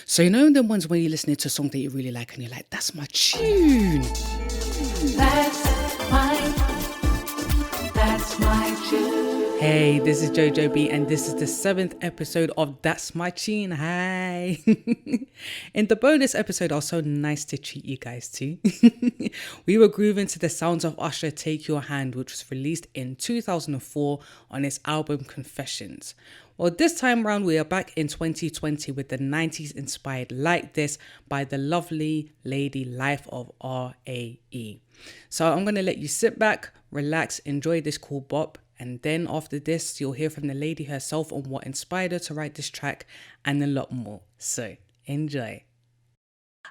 So you know the ones when you're listening to a song that you really like and you're like, that's my tune. That's my tune. Hey, this is Jojo B and this is the 7th episode of That's My Tune. Hi. In the bonus episode, I was so nice to treat you guys to. We were grooving to the sounds of Usher Take Your Hand, which was released in 2004 on his album Confessions. Well, this time around, we are back in 2020 with the 90s inspired Like This by the lovely lady Life of R.A.E. So I'm going to let you sit back, relax, enjoy this cool bop. And then after this, you'll hear from the lady herself on what inspired her to write this track and a lot more. So enjoy.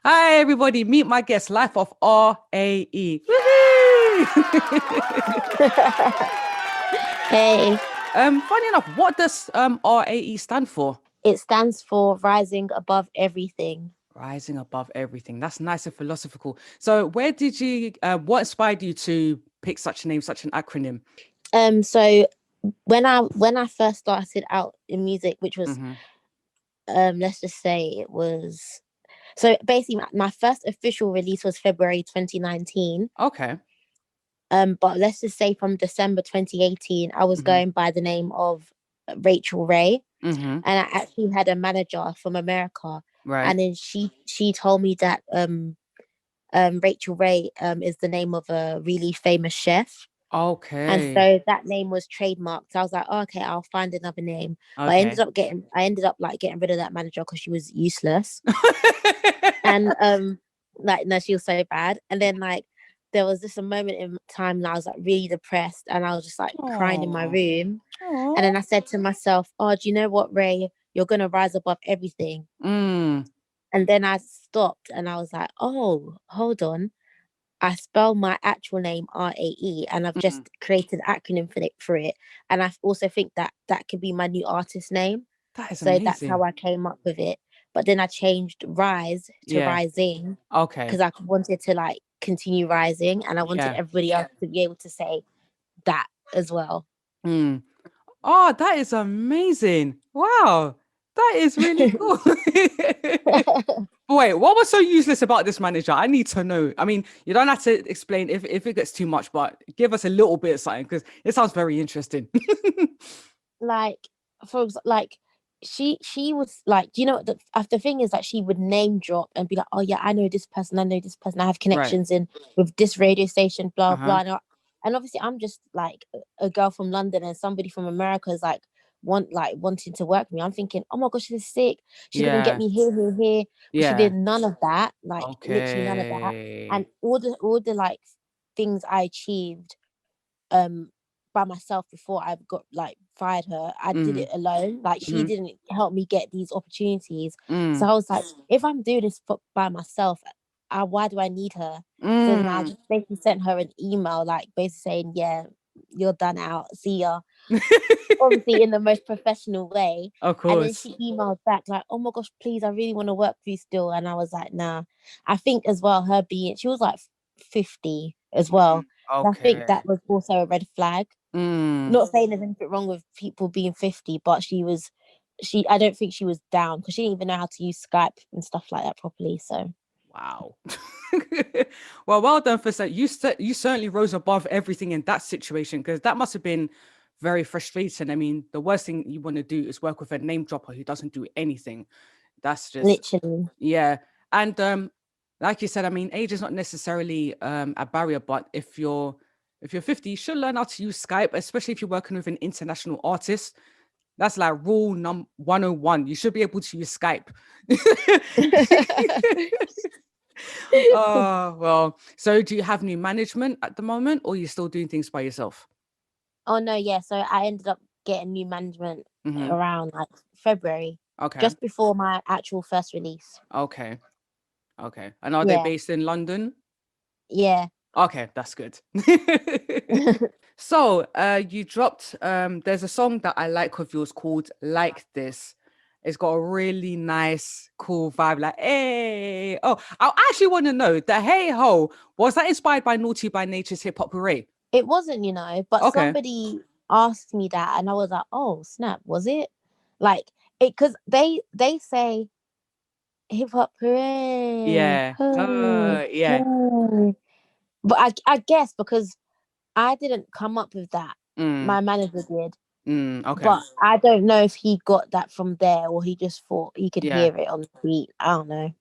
Hi, everybody. Meet my guest, Life of R.A.E. Hey. Funny enough, what does R.A.E. stand for? It stands for Rising Above Everything. Rising above everything. That's nice and philosophical. So where did you, what inspired you to pick such a name, such an acronym? So when I first started out in music, which was, let's just say it was, so basically my first official release was February 2019. Okay. But let's just say from December 2018, I was going by the name of Rachel Ray. And I actually had a manager from America. Right. And then she told me that Rachel Ray is the name of a really famous chef. Okay. And so that name was trademarked. So I was like, oh, okay, I'll find another name. Okay. But I ended up getting rid of that manager because she was useless. And no, she was so bad. And then there was this a moment in time that I was really depressed and I was just crying in my room. Aww. And then I said to myself, oh, do you know what, Ray? You're gonna rise above everything. And then I stopped and I was like, oh, hold on. I spell my actual name R.A.E. and I've just created an acronym for it. And I also think that could be my new artist name. That is so amazing. That's how I came up with it. But then I changed Rise to Rising. Okay. Because I wanted to continue rising and I wanted everybody else to be able to say that as well. Oh, that is amazing. Wow. That is really cool. Wait, what was so useless about this manager? I need to know. I mean, you don't have to explain if it gets too much, but give us a little bit of something because it sounds very interesting. She was you know, the thing is that she would name drop and be like, oh yeah, I know this person, I have connections in with this radio station, blah blah. And obviously I'm just a girl from London and somebody from America is wanting to work with me. I'm thinking, oh my gosh, she's sick, she's gonna get me here. But she did none of that, literally none of that. And all the things I achieved by myself before I got fired her, I did it alone. She didn't help me get these opportunities. So I was like, if I'm doing this by myself, why do I need her? So then I just basically sent her an email basically saying, yeah, you're done out, see ya. Obviously in the most professional way. Of course. And then she emailed back oh my gosh, please, I really want to work with you still. And I was like, nah. I think as well, she was 50 as well. Okay. I think that was also a red flag. Not saying there's anything wrong with people being 50, but I don't think she was down because she didn't even know how to use Skype and stuff like that properly. So wow. well done for that. You certainly rose above everything in that situation because that must have been very frustrating. I mean, the worst thing you want to do is work with a name dropper who doesn't do anything. That's just literally. Yeah. And like you said, I mean, age is not necessarily a barrier, but if you're 50, you should learn how to use Skype, especially if you're working with an international artist. That's rule 101. You should be able to use Skype. Well, so do you have new management at the moment or are you still doing things by yourself? Oh no, yeah. So I ended up getting new management around February. Okay. Just before my actual first release. Okay. And are they based in London? Yeah. Okay, that's good. So you dropped there's a song that I like of yours called Like This. It's got a really nice, cool vibe. Hey. Oh, I actually want to know the Hey Ho, was that inspired by Naughty by Nature's Hip Hop Hooray? It wasn't, but somebody asked me that and I was like, oh snap, was it? Because they say Hip hop hooray, Yeah. hooray, Yeah. hooray. But I guess because I didn't come up with that, Mm, my manager did. okay. But I don't know if he got that from there or he just thought he could Yeah. hear it on the beat. I don't know.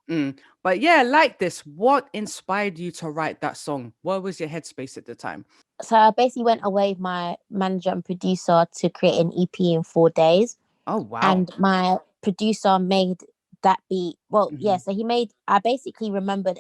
But yeah, like this, what inspired you to write that song? What was your headspace at the time? So I basically went away with my manager and producer to create an EP in 4 days. Oh, wow. And my producer made that beat. Well, yeah, Hmm. so I basically remembered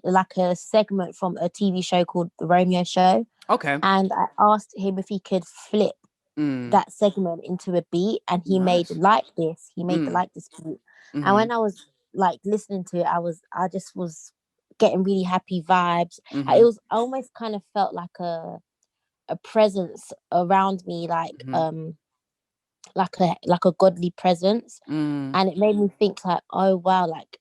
like a segment from a TV show called The Romeo Show. Okay. And I asked him if he could flip Mm, that segment into a beat, and he made nice. like this. He made the Mm, like this beat. And mm-hmm, when I was like listening to it, I just was getting really happy vibes. mm-hmm, I almost kind of felt like a presence around me, mm-hmm, like a godly presence. mm, And it made me think like, oh wow, like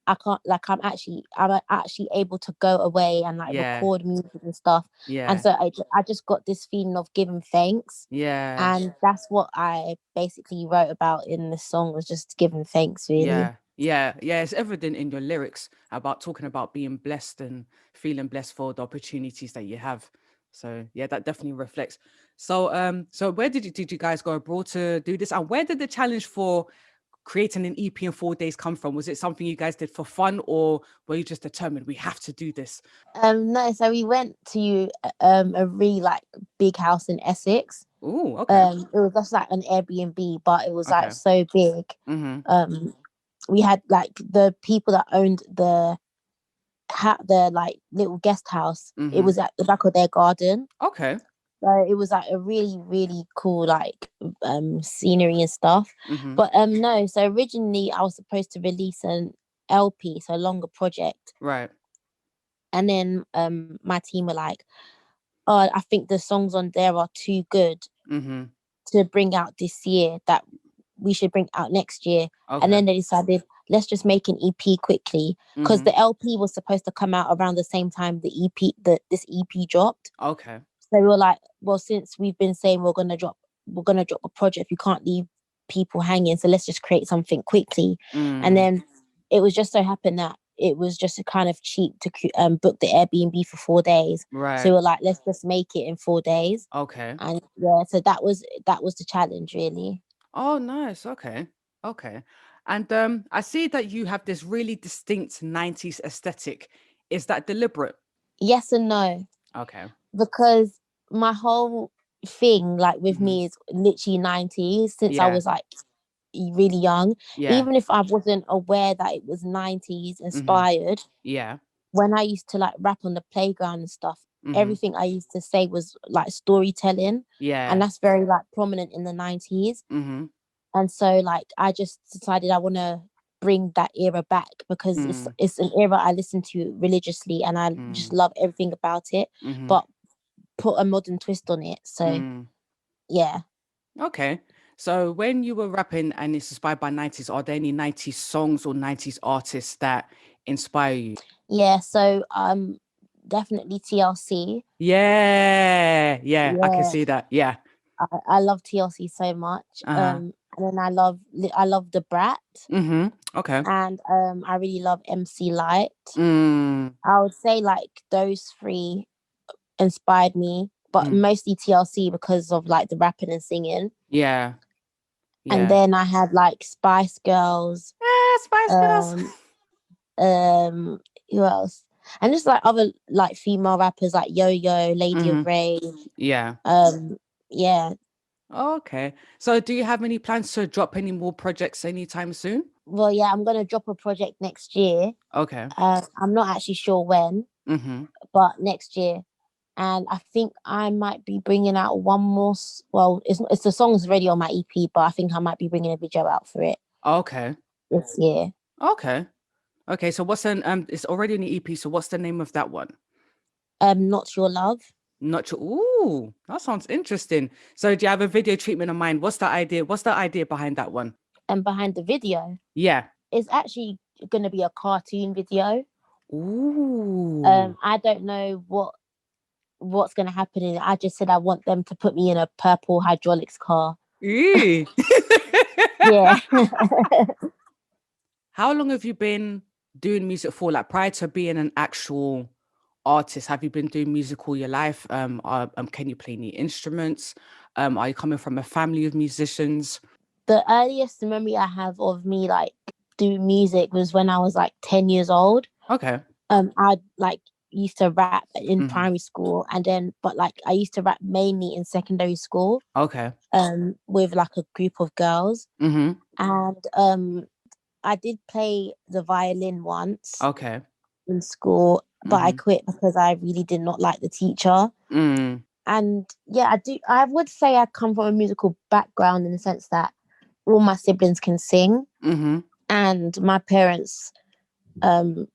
I can't like I'm actually able to go away and like yeah, record music and stuff. And yeah, so I just got this feeling of giving thanks. yeah. And that's what I basically wrote about in the song, was just giving thanks, really. Yeah, yeah, yeah. It's evident in your lyrics about talking about being blessed and feeling blessed for the opportunities that you have. So yeah, that definitely reflects. So where did you guys go abroad to do this? And where did the challenge for creating an EP in 4 days come from? Was it something you guys did for fun, or were you just determined we have to do this? No, so we went to a really like big house in Essex. Oh, okay, It was just like an Airbnb, but it was like okay. so big. Mm-hmm. Um, we had like the people that owned the like little guest house. It Mm-hmm. was at the back of their garden. Okay. So it was like a really, really cool like scenery and stuff. Mm-hmm. But no, so originally I was supposed to release an LP, so a longer project. Right. And then my team were like, oh, I think the songs on there are too good Mm-hmm. to bring out this year, that we should bring out next year. And Okay. then they decided, let's just make an EP quickly, because Mm-hmm. the LP was supposed to come out around the same time this EP dropped. Okay. So we were like, well, since we've been saying we're gonna drop a project, we can't leave people hanging. So let's just create something quickly. And Mm, then it was just so happened that it was just a kind of cheap to book the Airbnb for 4 days. So we right. were like, let's just make it in 4 days. Okay. And yeah, so that was the challenge, really. Oh, nice. Okay. Okay. And I see that you have this really distinct 90s aesthetic. Is that deliberate? Yes and no, Okay. because my whole thing, like with Hmm. me, is literally 90s since I Yeah. was like really young. Yeah. Even if I wasn't aware that it was 90s Hmm. inspired, Yeah. when I used to like rap on the playground and stuff, Hmm. everything I used to say was like storytelling. And Yeah. that's very like prominent in the 90s. Hmm. And so like I just decided I want to bring that era back, because it's Mm, it's an era I listen to religiously and I just mm, love everything about it, hmm. but put a modern twist on it. So Mm. yeah. Okay. So when you were rapping and it's inspired by 90s, are there any 90s songs or 90s artists that inspire you? Yeah, so definitely TLC. Yeah. Yeah. I can Yeah, see that. Yeah. I love TLC so much. Uh-huh. And then I love the Brat, Mm-hmm. Okay. and I really love MC Light. Mm, I would say like those three inspired me, but mm. mostly TLC because of like the rapping and singing. Yeah. And Yeah. then I had like Spice Girls, Yeah, Spice Girls. um, who else? And just like other like female rappers like Yo Yo, Lady Mm-hmm. of Rage. Yeah. Um, yeah. Okay. So do you have any plans to drop any more projects anytime soon? Well, yeah, I'm gonna drop a project next year. Okay. I'm not actually sure when, Mm-hmm. but next year. And I think I might be bringing out one more. Well, it's the song's already on my EP, but I think I might be bringing a video out for it Okay. this year. Okay. Okay. So what's it's already in the EP. So what's the name of that one? Not Your Love. Not sure. Ooh, that sounds interesting. So do you have a video treatment in mind? What's the idea? What's the idea behind that one? And behind the video, Yeah. it's actually going to be a cartoon video. Ooh. I don't know what's going to happen in it. I just said I want them to put me in a purple hydraulics car. Eee. Yeah. how long have you been doing music for? Like prior to being an actual artist, have you been doing music all your life? Can you play any instruments? Are you coming from a family of musicians? The earliest memory I have of me like doing music was when I was like 10 years old. Okay. I like used to rap in Mhm. primary school, and then but like I used to rap mainly in secondary school. Okay. With like a group of girls, Mm-hmm. and I did play the violin once Okay. in school, but I Mm-hmm. quit because I really did not like the teacher. Mm. And yeah, I would say I come from a musical background in the sense that all my siblings can sing, Mm-hmm. and my parents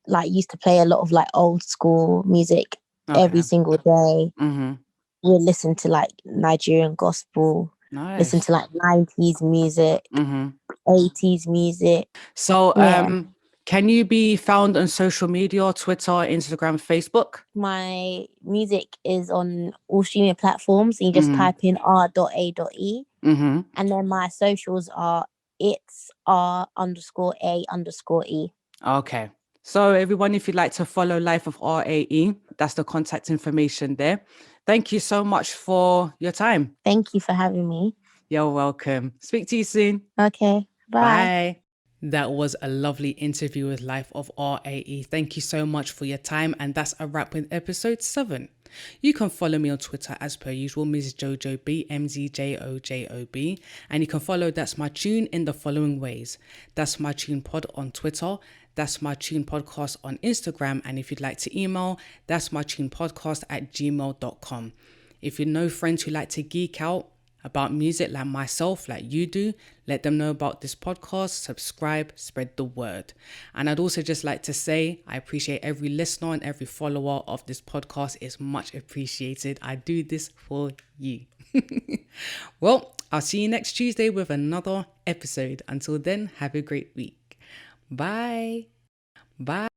like used to play a lot of like old school music every Okay. single day. Mm-hmm. We'll listen to like Nigerian gospel, listen Nice. to like 90s music, Mm-hmm. 80s music. So, Yeah. can you be found on social media, Twitter, Instagram, Facebook? My music is on all streaming platforms. And you just Mm-hmm. type in R.A.E. Mm-hmm. And then my socials are it's R_A_E. Okay. So everyone, if you'd like to follow Life of R.A.E., that's the contact information there. Thank you so much for your time. Thank you for having me. You're welcome. Speak to you soon. Okay. Bye. Bye. That was a lovely interview with Life of R.A.E. Thank you so much for your time. And that's a wrap with episode 7. You can follow me on Twitter as per usual, Ms. Jojo B, MZJOJOB. And you can follow That's My Tune in the following ways. That's My Tune Pod on Twitter. That's My Tune Podcast on Instagram. And if you'd like to email, that's my tune podcast at gmail.com. If you know friends who like to geek out about music like myself, like you do, let them know about this podcast, subscribe, spread the word. And I'd also just like to say, I appreciate every listener and every follower of this podcast is much appreciated. I do this for you. Well, I'll see you next Tuesday with another episode. Until then, have a great week. Bye. Bye.